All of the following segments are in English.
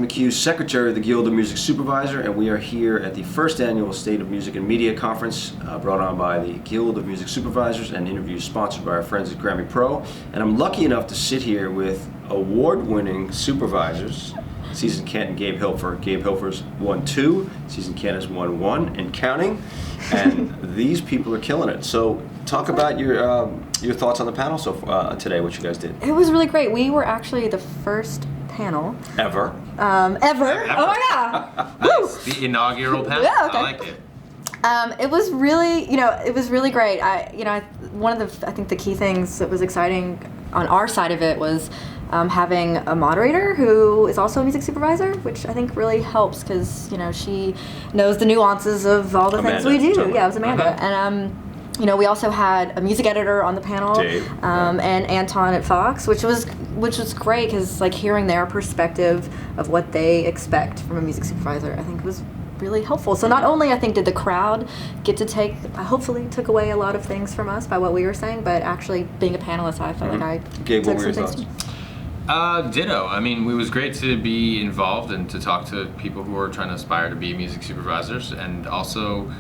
McHugh, Secretary of the Guild of Music Supervisors, and we are here at the first annual State of Music and Media Conference brought on by the Guild of Music Supervisors and interviews sponsored by our friends at Grammy Pro. And I'm lucky enough to sit here with award-winning supervisors. Season Kent and Gabe Hilfer. Gabe Hilfer's won 2, Season Kent has won 1 and counting, and these people are killing it. So talk about your thoughts on the panel today, what you guys did. It was really great. We were actually the first panel. Ever. Ever. Oh my god. Woo! The inaugural panel. Yeah, okay. I like it. It was really, it was really great. I think the key things that was exciting on our side of it was having a moderator who is also a music supervisor, which I think really helps because, she knows the nuances of all the things we do. Yeah, it was Amanda. And, we also had a music editor on the panel, Dave, and Anton at Fox, which was great because hearing their perspective of what they expect from a music supervisor, I think was really helpful. So not only I think did the crowd get to hopefully took away a lot of things from us by what we were saying, but actually being a panelist, I felt like I Gabe, took what were some your things. thoughts? Ditto. I mean, it was great to be involved and to talk to people who are trying to aspire to be music supervisors, and also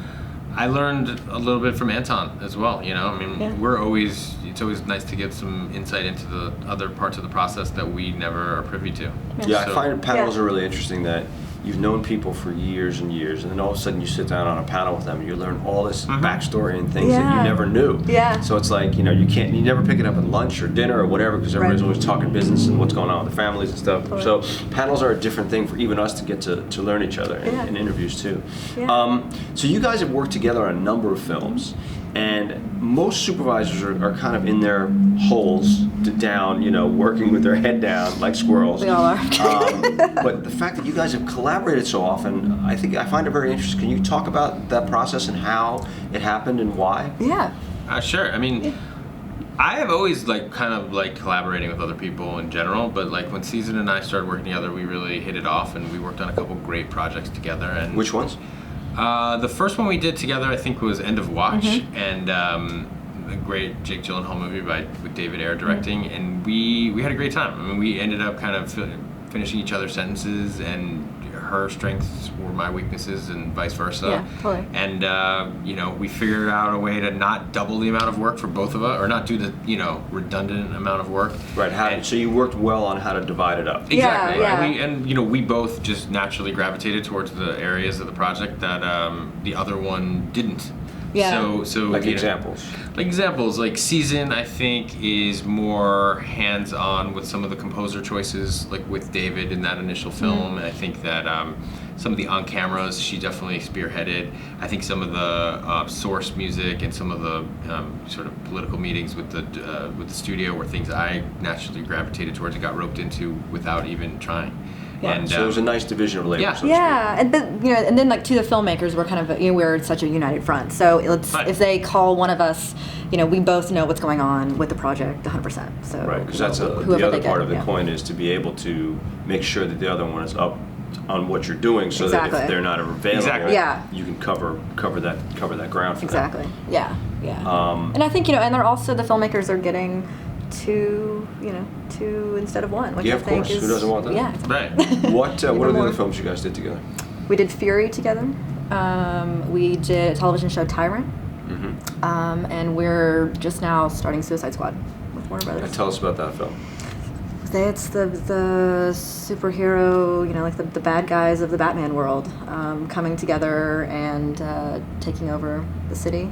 I learned a little bit from Anton as well. I mean, it's always nice to get some insight into the other parts of the process that we never are privy to. Yeah, I find panels are really interesting that you've known people for years and years, and then all of a sudden you sit down on a panel with them and you learn all this backstory and things that you never knew. Yeah. So it's like, you never pick it up at lunch or dinner or whatever because everybody's always talking business and what's going on with their families and stuff. Totally. So panels are a different thing for even us to get to learn each other in interviews too. Yeah. So you guys have worked together on a number of films. And most supervisors are kind of in their holes down, working with their head down like squirrels. We all are. But the fact that you guys have collaborated so often, I find it very interesting. Can you talk about that process and how it happened and why? Yeah. Sure. I mean, I have always kind of collaborating with other people in general, but when Season and I started working together, we really hit it off, and we worked on a couple great projects together. And which ones? The first one we did together, I think, was End of Watch, and a great Jake Gyllenhaal movie with David Ayer directing, and we had a great time. I mean, we ended up kind of finishing each other's sentences, and her strengths were my weaknesses, and vice versa. Yeah, totally. And we figured out a way to not double the amount of work for both of us, or not do the redundant amount of work. Right. So you worked well on how to divide it up. Exactly. Yeah. We both just naturally gravitated towards the areas of the project that the other one didn't. Yeah. So examples. Examples, Season, I think, is more hands-on with some of the composer choices, with David in that initial film. And I think that some of the on-cameras she definitely spearheaded. I think some of the source music and some of the sort of political meetings with the studio were things I naturally gravitated towards and got roped into without even trying. Yeah. And, So it was a nice division of labor. Yeah. So to speak. And then to the filmmakers, we're kind of we're such a united front. So if they call one of us, we both know what's going on with the project 100%. So Right, because that's the other part of the coin is to be able to make sure that the other one is up on what you're doing, so that if they're not available, you can cover that ground for exactly. them. Yeah. And I think and they're also the filmmakers are getting two instead of one, which I of think course. is, Who doesn't want that? Right. What are the other films you guys did together? We did Fury together. We did a television show Tyrant. And we're just now starting Suicide Squad with Warner Brothers. And tell us about that film. It's the superhero, the bad guys of the Batman world coming together and taking over the city.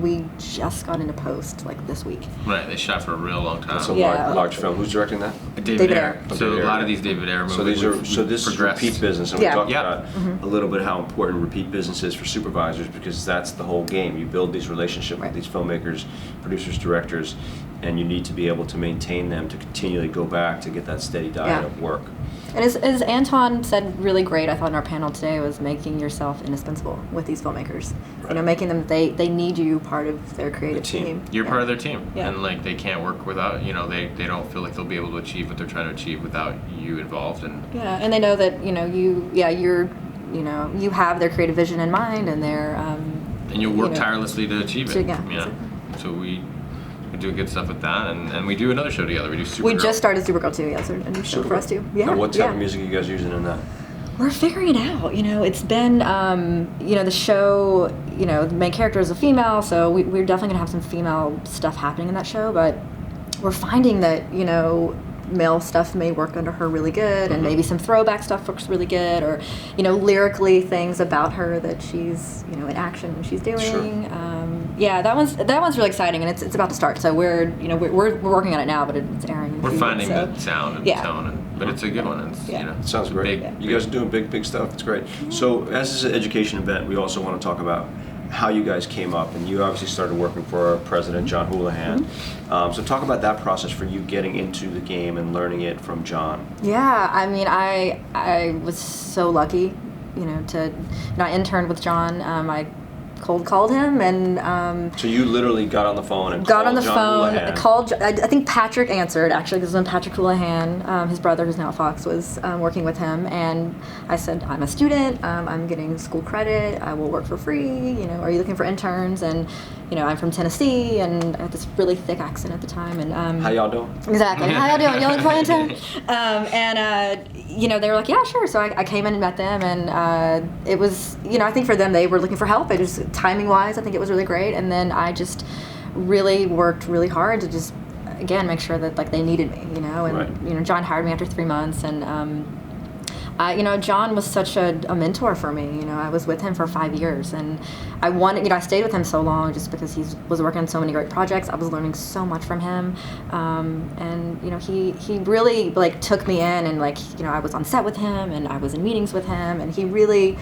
We just got into post this week. Right, they shot for a real long time. That's a large film. Who's directing that? David Ayer. So a lot of these David Ayer movies. So this is repeat business, and we talked about Mm-hmm. a little bit how important repeat business is for supervisors, because that's the whole game. You build these relationships with these filmmakers, producers, directors, and you need to be able to maintain them to continually go back to get that steady diet of work. And as Anton said really great, I thought in our panel today, was making yourself indispensable with these filmmakers. Right. Making them, they need you part of their creative team. You're part of their team. Yeah. And they can't work without, they don't feel like they'll be able to achieve what they're trying to achieve without you involved. And and they know that, you have their creative vision in mind, and they're and you'll work tirelessly to achieve it. Yeah. So we're doing good stuff with that, and we do another show together. We do Supergirl. We just started Supergirl too. Yeah, it's a new show for us too. Yeah. And what type of music are you guys using in that? We're figuring it out. You know, it's been, you know, the show, you know, the main character is a female, so we're definitely going to have some female stuff happening in that show, but we're finding that, you know, male stuff may work under her really good, and maybe some throwback stuff works really good, or, you know, lyrically things about her that she's, you know, in action when she's doing. Sure. Yeah, that one's really exciting, and it's about to start. So we're working on it now, but it's airing. In We're a few finding weeks, the sound and tone, but it's a good one. It's, you know, It sounds great. You guys are doing big stuff. It's great. So as this is an education event, we also want to talk about how you guys came up, and you obviously started working for our president, John Houlihan. So talk about that process for you getting into the game and learning it from John. Yeah, I mean, I was so lucky, you know, I interned with John. I cold called him, and So you literally got on the phone and got called on the John phone, Houlihan. called. I think Patrick answered actually, because when Patrick Houlihan, his brother who's now at Fox, was working with him, and I said, I'm a student, I'm getting school credit, I will work for free. You know, are you looking for interns? And you know, I'm from Tennessee, and I had this really thick accent at the time. And How y'all doing? exactly, how y'all doing? Y'all looking for an intern? You know, they were like, yeah, sure. So I came in and met them, and it was, you know, I think for them, they were looking for help. It just, timing-wise, I think it was really great. And then I just really worked really hard to just, again, make sure that, like, they needed me, you know. And, Right. you know, John hired me after 3 months, and, you know, John was such a mentor for me. You know, I was with him for 5 years, and I stayed with him so long just because he was working on so many great projects. I was learning so much from him, and you know, he really, like, took me in, and, like, you know, I was on set with him, and I was in meetings with him, and he really,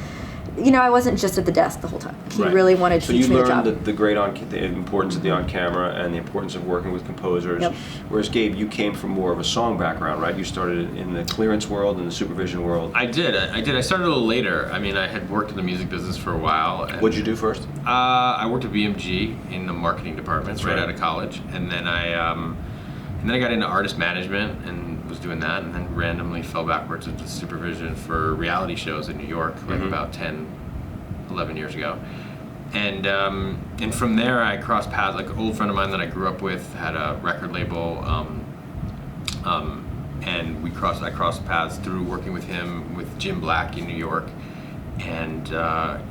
you know, I wasn't just at the desk the whole time. He Right. really wanted to teach me the job. So you learned the importance of the on-camera and the importance of working with composers. Yep. Whereas Gabe, you came from more of a song background, right? You started in the clearance world and the supervision world. I did. I started a little later. I mean, I had worked in the music business for a while. And, What'd you do first? I worked at BMG in the marketing department right out of college, and then I got into artist management and was doing that, and then randomly fell backwards into supervision for reality shows in New York, like about 10, 11 years ago. And from there I crossed paths. Like, an old friend of mine that I grew up with had a record label, and I crossed paths through working with him with Jim Black in New York, and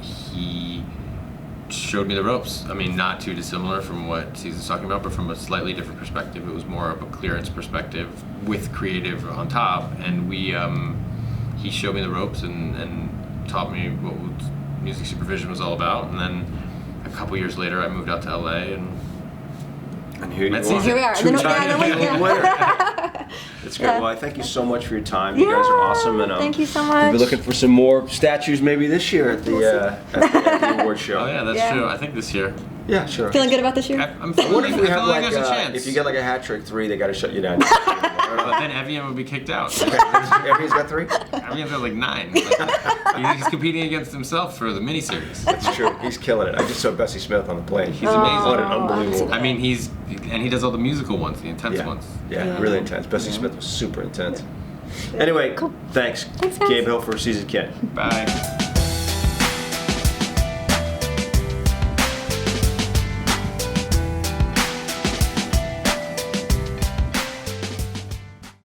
he showed me the ropes. I mean, not too dissimilar from what Caesar's talking about, but from a slightly different perspective. It was more of a clearance perspective with creative on top, and he showed me the ropes and taught me what music supervision was all about. And then a couple years later, I moved out to LA, And here you That's are. easy. Here we are. Two-time Yeah. winner. That's great. Yeah. Well, I thank you so much for your time. You guys are awesome, and Thank you so We'll much. be looking for some more statues maybe this year at the award show. oh yeah, that's Yeah. true. I think this year. Yeah, sure. Feeling good about this year? I'm I feeling wonder if we I have feel like like there's a chance. if you get like a hat trick 3, they got to shut you down. But then Evian would be kicked out. Everybody's got 3. Evian's got like 9. Like, he's competing against himself for the miniseries. That's true. He's killing it. I just saw Bessie Smith on the plane. He's amazing. What an unbelievable. I mean, he does all the musical ones, the intense ones. Yeah, Yeah. really intense. Bessie Smith was super intense. Anyway, Cool. thanks. Thanks, guys. Gabe Hilfer, Season Kid. Bye.